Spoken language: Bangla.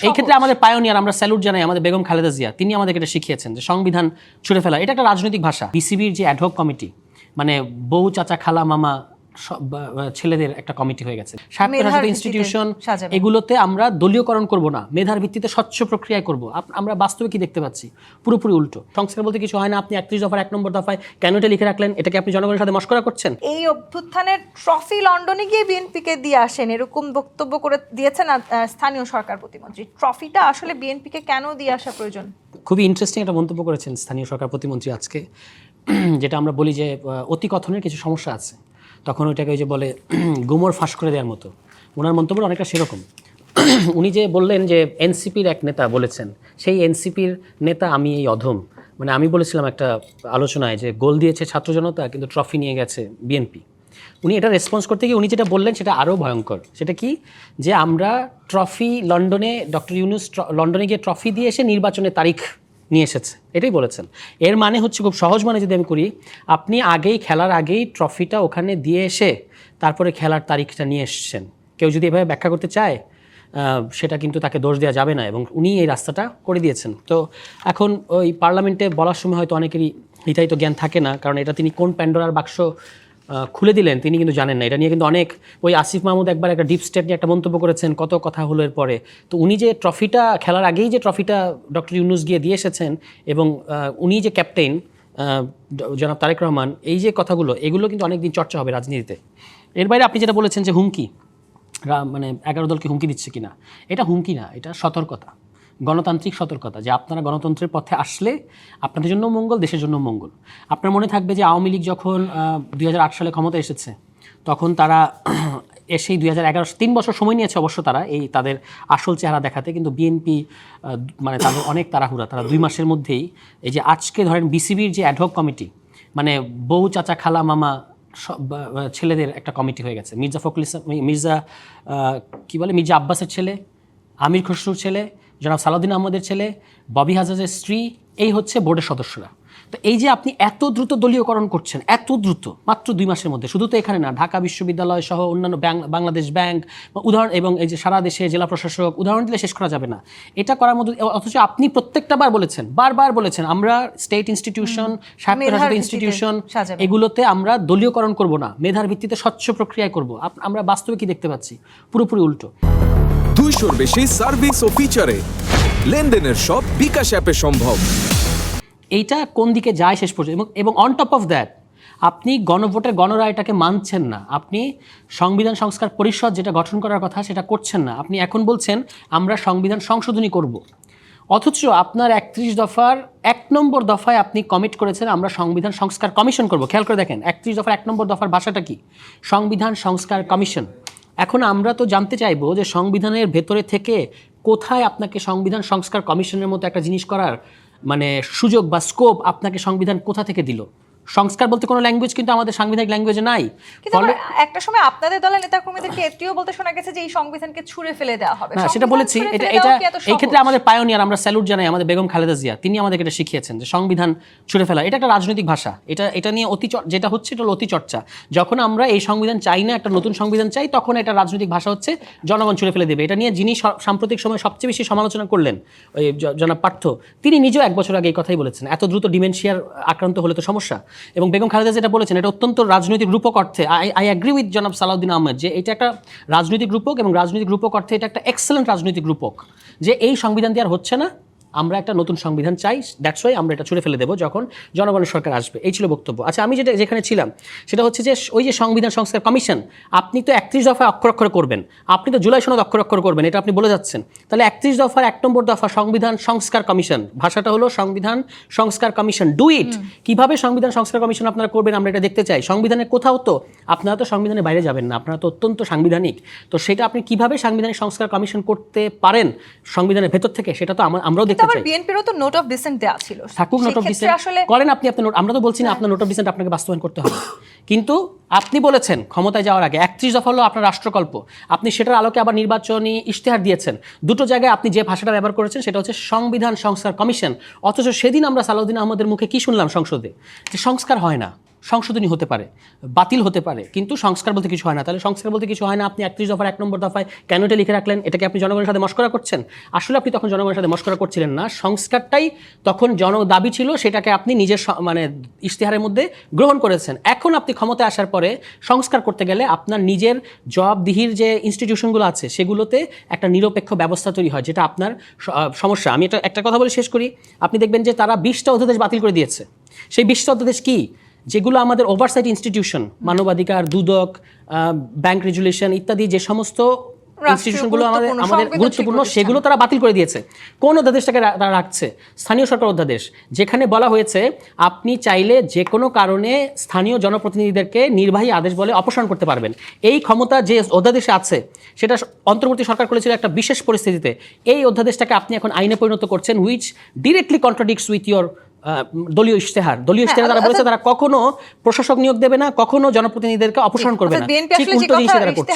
এই ক্ষেত্রে আমাদের পায়োনিয়ার, আমরা স্যালুট জানাই আমাদের বেগম খালেদা জিয়া, তিনি আমাদেরকে এটা শিখিয়েছেন যে সংবিধান ছুঁড়ে ফেলা এটা একটা রাজনৈতিক ভাষা। বিসিবির যে অ্যাডহক কমিটি, মানে বউ চাচা খালা মামা ছেলেদের একটা কমিটি হয়ে গেছে, স্বায়ত্তশাসিত ইনস্টিটিউশন, এগুলোতে আমরা দলীয়করণ করব না, মেধার ভিত্তিতে স্বচ্ছ প্রক্রিয়ায় করব। আমরা বাস্তবে কি দেখতে পাচ্ছি? পুরোপুরি উল্টো। সংস্কার বলতে কিছু হয় না। আপনি 31 দফার 1 নম্বর দফায় কেন এটা লিখে রাখলেন? এটাকে আপনি জনগণের সাথে মশকরা করছেন। এই অভ্যুত্থানের ট্রফি লন্ডনে গিয়ে বিএনপিকে দিয়ে আসেন, এরকম বক্তব্য করে দিয়েছেন স্থানীয় সরকার প্রতিমন্ত্রী। ট্রফিটা আসলে বিএনপিকে কেন দিয়ে আসা প্রয়োজন? খুবই ইন্টারেস্টিং একটা মন্তব্য করেছেন স্থানীয় সরকার প্রতিমন্ত্রী আজকে, যেটা আমরা বলি যে অতিকথনের কিছু সমস্যা আছে, তখন ওইটাকে ওই যে বলে গুমর ফাঁস করে দেওয়ার মতো। ওনার মন্তব্য অনেকটা সেরকম। উনি যে বললেন যে এনসিপির এক নেতা বলেছেন, সেই এনসিপির নেতা আমি এই অধম। মানে আমি বলেছিলাম একটা আলোচনায় যে গোল দিয়েছে ছাত্র জনতা, কিন্তু ট্রফি নিয়ে গেছে বিএনপি। উনি এটা রেসপন্স করতে গিয়ে উনি যেটা বললেন সেটা আরও ভয়ঙ্কর। সেটা কি? যে আমরা ট্রফি লন্ডনে, ডক্টর ইউনূস লন্ডনে গিয়ে ট্রফি দিয়ে এসে নির্বাচনের তারিখ নিয়ে এসেছে, এটাই বলেছেন। এর মানে হচ্ছে, খুব সহজ মানে যদি আমি করি, আপনি খেলার আগেই ট্রফিটা ওখানে দিয়ে এসে তারপরে খেলার তারিখটা নিয়ে এসছেন। কেউ যদি এভাবে ব্যাখ্যা করতে চায় সেটা কিন্তু তাকে দোষ দেওয়া যাবে না, এবং উনি এই রাস্তাটা করে দিয়েছেন। তো এখন ওই পার্লামেন্টে বলার সময় হয়তো অনেকেরই এটাই তো জ্ঞান থাকে না, কারণ এটা তিনি কোন প্যান্ডোরার বাক্স খুলে দিলেন তিনি কিন্তু জানেন না। এটা নিয়ে কিন্তু অনেক, ওই আসিফ মাহমুদ একবার একটা ডিপ স্টেট নিয়ে একটা মন্তব্য করেছেন, কত কথা হলো এর পরে। তো উনি যে ট্রফিটা খেলার আগেই যে ট্রফিটা ডক্টর ইউনূস গিয়ে দিয়ে এসেছেন, এবং উনি যে ক্যাপ্টেন জনাব তারেক রহমান, এই যে কথাগুলো, এগুলো কিন্তু অনেক দিন চর্চা হবে রাজনীতিতে। এর বাইরে আপনি যেটা বলেছেন যে হুমকি, মানে 11 দলকে হুমকি দিচ্ছে কিনা, এটা হুমকি না, এটা সতর্কতা, গণতান্ত্রিক সতর্কতা, যে আপনারা গণতন্ত্রের পথে আসলে আপনাদের জন্য মঙ্গল, দেশের জন্য মঙ্গল। আপনার মনে থাকবে যে আওয়ামী লীগ যখন 2008 সালে ক্ষমতা এসেছে, তখন তারা এসেই 2011, 3 বছর সময় নিয়েছে অবশ্য তারা এই তাদের আসল চেহারা দেখাতে, কিন্তু বিএনপি মানে তাদের অনেক তাড়াহুড়া, তারা 2 মাসের মধ্যেই এই যে আজকে ধরেন বিসিবির যে অ্যাডহক কমিটি, মানে বউ চাচা খালা মামা ছেলেদের একটা কমিটি হয়ে গেছে। মির্জা ফখরুল ইসলাম, মির্জা আব্বাসের ছেলে, আমির খসরুর ছেলে, জনাব সালাউদ্দিন আহমদের ছেলে, ববি হাজাজের স্ত্রী, এই হচ্ছে বোর্ডের সদস্যরা। তো এই যে আপনি এত দ্রুত দলীয়করণ করছেন, এত দ্রুত, মাত্র 2 মাসের মধ্যে, শুধু তো এখানে না, ঢাকা বিশ্ববিদ্যালয় সহ অন্যান্য বাংলাদেশ ব্যাংক উদাহরণ, এবং এই যে সারা দেশে জেলা প্রশাসক, উদাহরণ দিলে শেষ করা যাবে না। এটা করার মধ্যে, অথচ আপনি প্রত্যেকটা বারবার বলেছেন আমরা স্টেট ইনস্টিটিউশন, স্বায়ত্তশাসিত ইনস্টিটিউশন, এগুলোতে আমরা দলীয়করণ করব না, মেধার ভিত্তিতে স্বচ্ছ প্রক্রিয়ায় করব। আমরা বাস্তবে কি দেখতে পাচ্ছি? পুরোপুরি উল্টো। 200-র বেশি সার্ভিস ও ফিচারে লেনদেনের সব বিকাশ অ্যাপে সম্ভব। এইটা কোন দিকে যায় শেষ পর্যন্ত? এবং অন টপ অফ দ্যাট, আপনি গণভোটের গণরায়টাকে মানছেন না, আপনি সংবিধান সংস্কার পরিষদ যেটা গঠন করার কথা সেটা করছেন না। আপনি এখন বলছেন আমরা সংবিধান সংশোধনী করব, অথচ আপনার 31 দফার 1 নম্বর দফায় আপনি কমিট করেছেন আমরা সংবিধান সংস্কার কমিশন করব। খেয়াল করে দেখেন 31 দফার 1 নম্বর দফার ভাষাটা কি? সংবিধান সংস্কার কমিশন। এখন আমরা তো জানতে চাইবো যে সংবিধানের ভেতরে থেকে কোথায় আপনাকে সংবিধান সংস্কার কমিশনের মতো একটা জিনিস করার মানে সুযোগ বা স্কোপ আপনাকে সংবিধান কোথা থেকে দিল? সংস্কার বলতে কোনো ল্যাঙ্গুয়েজ কিন্তু আমাদের সাংবিধানিক ল্যাঙ্গুয়েজে নাই। কিন্তু একটা সময় আপনাদের দলের নেতাকর্মীদেরকে এটিও বলতে শোনা গেছে যে এই সংবিধানকে ছুঁড়ে ফেলে দেওয়া হবে। না, সেটা বলেছি, এটা এই ক্ষেত্রে আমাদের পায়োনিয়ার, আমরা স্যালুট জানাই আমাদের বেগম খালেদা জিয়া, তিনি আমাদেরকে এটা শিখিয়েছেন যে সংবিধান ছুঁড়ে ফেলা এটা একটা রাজনৈতিক ভাষা। এটা নিয়ে যেটা হচ্ছে এটা হলো অতি চর্চা। যখন আমরা এই সংবিধান চাই না, একটা নতুন সংবিধান চাই, তখন এটা রাজনৈতিক ভাষা হচ্ছে জনগণ ছুঁড়ে ফেলে দেবে। এটা নিয়ে যিনি সাম্প্রতিক সময় সবচেয়ে বেশি সমালোচনা করলেন, ওই জনাব পার্থ, তিনি নিজেও 1 বছর আগে এই কথাই বলেছেন, এত দ্রুত ডিমেনশিয়ার আক্রান্ত হলে তো সমস্যা। এবং বেগম খালেদা যেটা বলেছেন এটা অত্যন্ত রাজনৈতিক রূপক অর্থে, আই অ্যাগ্রি উইথ জনাব সালাউদ্দিন আহমেদ, যে এটা একটা রাজনৈতিক রূপক, এবং রাজনৈতিক রূপক অর্থে এটা একটা এক্সেলেন্ট রাজনৈতিক রূপক, যে এই সংবিধান দিয়ে আর হচ্ছে না, আমরা একটা নতুন সংবিধান চাই, দ্যাটস ওয়াই আমরা এটা ছুঁড়ে ফেলে দেবো যখন জনগণের সরকার আসবে। এই ছিল বক্তব্য। আচ্ছা, আমি যেখানে ছিলাম সেটা হচ্ছে যে ওই যে সংবিধান সংস্কার কমিশন, আপনি তো 31 দফায় অক্ষর অক্ষরে করবেন, আপনি তো জুলাই সনদ অক্ষর অক্ষর করবেন, এটা আপনি বলে যাচ্ছেন। তাহলে 31 দফার 1 নম্বর দফা সংবিধান সংস্কার কমিশন, ভাষাটা হলো সংবিধান সংস্কার কমিশন, ডু ইট। কিভাবে সংবিধান সংস্কার কমিশন আপনারা করবেন আমরা এটা দেখতে চাই। সংবিধানের কোথাও তো আপনারা তো সংবিধানের বাইরে যাবেন না, আপনারা তো অত্যন্ত সাংবিধানিক, তো সেটা আপনি কিভাবে সাংবিধানিক সংস্কার কমিশন করতে পারেন সংবিধানের ভেতর থেকে, সেটা তো আমরাও দেখতে চাই। বিএনপিরও তো নোট অফ ডিসেন্ট দেয়া ছিল, থাকুক নোট অফ ডিসেন্ট করেন আপনি, আপনার আমরা তো বলছি না আপনার নোট অফ ডিসেন্ট আপনাকে বাস্তবায়ন করতে হবে, কিন্তু আপনি বলেছেন ক্ষমতায় যাওয়ার আগে 31 দফা হলো আপনার রাষ্ট্রকল্প, আপনি সেটার আলোকে আবার নির্বাচনী ইশতেহার দিয়েছেন। দুটো জায়গায় আপনি যে ভাষাটা ব্যবহার করেছেন সেটা হচ্ছে সংবিধান সংস্কার কমিশন, অথচ সেদিন আমরা সালাউদ্দিন আহমদের মুখে কি শুনলাম সংসদে, যে সংস্কার হয় না। সংশোধনী হতে পারে, বাতিল হতে পারে, কিন্তু সংস্কার বলতে কিছু হয় না। তাহলে সংস্কার বলতে কিছু হয় না, আপনি 31 দফার 1 নম্বর দফায় কেন এটা লিখে রাখলেন? এটাকে আপনি জনগণের সাথে মশকরা করছেন? আসলে আপনি তখন জনগণের সাথে মশকরা করছিলেন না, সংস্কারটাই তখন দাবি ছিল, সেটাকে আপনি নিজের মানে ইশতেহারের মধ্যে গ্রহণ করেছেন। এখন আপনি ক্ষমতায় আসার পরে সংস্কার করতে গেলে আপনার নিজের জবাবদিহির যে ইনস্টিটিউশনগুলো আছে সেগুলোতে একটা নিরপেক্ষ ব্যবস্থা তৈরি হয়, যেটা আপনার সমস্যা। আমি এটা একটা কথা বলে শেষ করি। আপনি দেখবেন যে তারা 20টা অধ্যাদেশ বাতিল করে দিয়েছে। সেই 20টা অধ্যাদেশ কি? যেগুলো আমাদের ওভারসাইট ইনস্টিটিউশন, মানবাধিকার, দুদক, ব্যাংক রেজুলেশন ইত্যাদি যে সমস্ত ইনস্টিটিউশনগুলো আমাদের গুরুত্বপূর্ণ, সেগুলো তারা বাতিল করে দিয়েছে। কোন অধ্যাদেশটাকে তারা রাখছে? স্থানীয় সরকার অধ্যাদেশ, যেখানে বলা হয়েছে আপনি চাইলে যে কোনো কারণে স্থানীয় জনপ্রতিনিধিদেরকে নির্বাহী আদেশ বলে অপসারণ করতে পারবেন। এই ক্ষমতা যে অধ্যাদেশে আছে সেটা অন্তর্বর্তী সরকার করেছিল একটা বিশেষ পরিস্থিতিতে। এই অধ্যাদেশটাকে আপনি এখন আইনে পরিণত করছেন, which directly contradicts with your দলীয় ইশতেহার। তারা বলেছে তারা কখনো প্রশাসক নিয়োগ দেবে না, কখনো জনপ্রতিনিধিদেরকে অপসারণ করবে না, ঠিক উল্টো জিনিস তারা করছে।